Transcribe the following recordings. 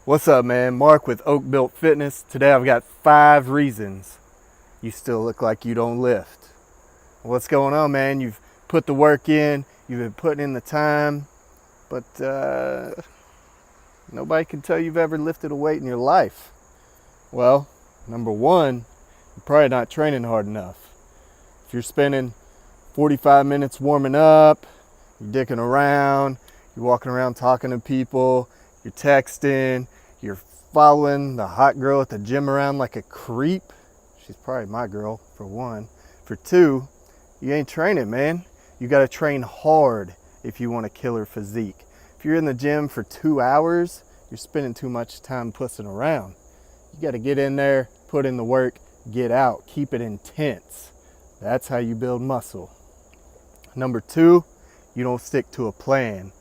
What's up, man? Mark with Oak Built Fitness. Today I've got 5 reasons you still look like you don't lift. What's going on, man? You've put the work in, you've been putting in the time, but nobody can tell you've ever lifted a weight in your life. Well, number 1, you're probably not training hard enough. If you're spending 45 minutes warming up, you're dicking around, you're walking around talking to people, you're texting, you're following the hot girl at the gym around like a creep. She's probably my girl, for 1. For 2, you ain't training, man. You gotta train hard if you want a killer physique. If you're in the gym for 2 hours, you're spending too much time pussing around. You gotta get in there, put in the work, get out, keep it intense. That's how you build muscle. Number 2, you don't stick to a plan.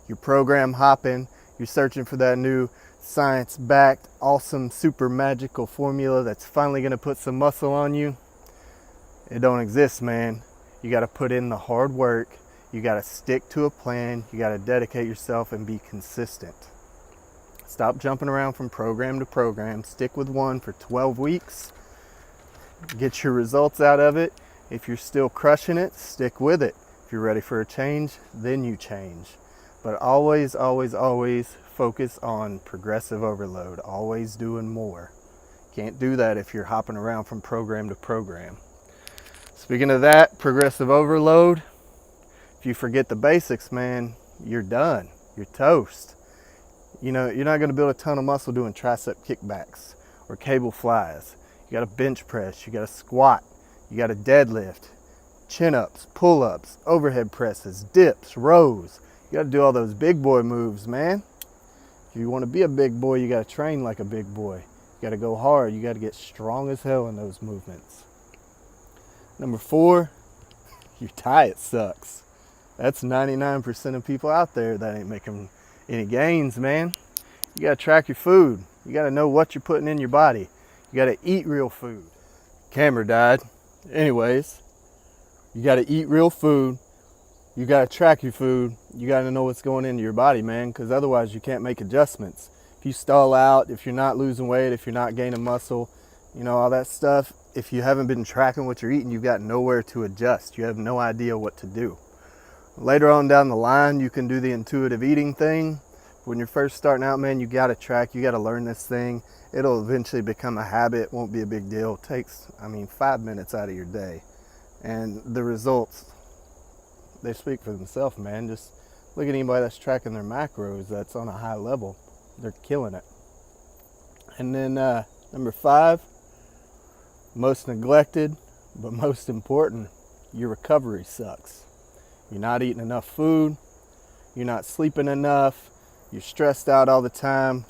You're program hopping, you're searching for that new science-backed, awesome, super magical formula that's finally gonna put some muscle on you. It don't exist, man. You gotta put in the hard work, you gotta stick to a plan, you gotta dedicate yourself and be consistent. Stop jumping around from program to program, stick with one for 12 weeks, get your results out of it. If you're still crushing it, stick with it. If you're ready for a change, then you change. But always, always, always focus on progressive overload, always doing more. Can't do that if you're hopping around from program to program. Speaking of that, progressive overload, if you forget the basics, man, you're done. You're toast. You know, you're not gonna build a ton of muscle doing tricep kickbacks or cable flies. You gotta bench press, you gotta squat, you gotta deadlift, chin-ups, pull-ups, overhead presses, dips, rows. You gotta do all those big boy moves, man. If you wanna be a big boy, you gotta train like a big boy. You gotta go hard, you gotta get strong as hell in those movements. Number 4, your diet sucks. That's 99% of people out there that ain't making any gains, man. You gotta track your food. You gotta know what you're putting in your body. You gotta eat real food. Camera died. Anyways, you gotta eat real food. You gotta track your food. You gotta know what's going into your body, man, because otherwise you can't make adjustments. If you stall out, if you're not losing weight, if you're not gaining muscle, you know, all that stuff, if you haven't been tracking what you're eating, you've got nowhere to adjust. You have no idea what to do. Later on down the line, you can do the intuitive eating thing. When you're first starting out, man, you gotta track, you gotta learn this thing. It'll eventually become a habit, won't be a big deal. It takes, 5 minutes out of your day. And the results, they speak for themselves, man. Just look at anybody that's tracking their macros that's on a high level. They're killing it. And then number 5, most neglected, but most important, your recovery sucks. You're not eating enough food, you're not sleeping enough, you're stressed out all the time.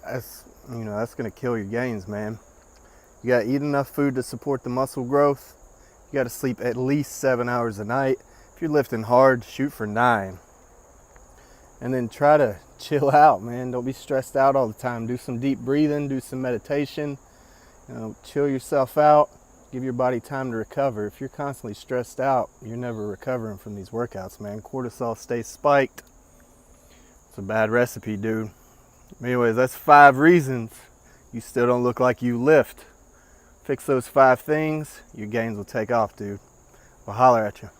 That's gonna kill your gains, man. You gotta eat enough food to support the muscle growth. You gotta sleep at least 7 hours a night. If you're lifting hard, shoot for 9. And then try to chill out, man. Don't be stressed out all the time. Do some deep breathing, do some meditation. Chill yourself out. Give your body time to recover. If you're constantly stressed out, you're never recovering from these workouts, man. Cortisol stays spiked. It's a bad recipe, dude. Anyways, that's 5 reasons you still don't look like you lift. Fix those 5 things, your gains will take off, dude. We'll holler at you.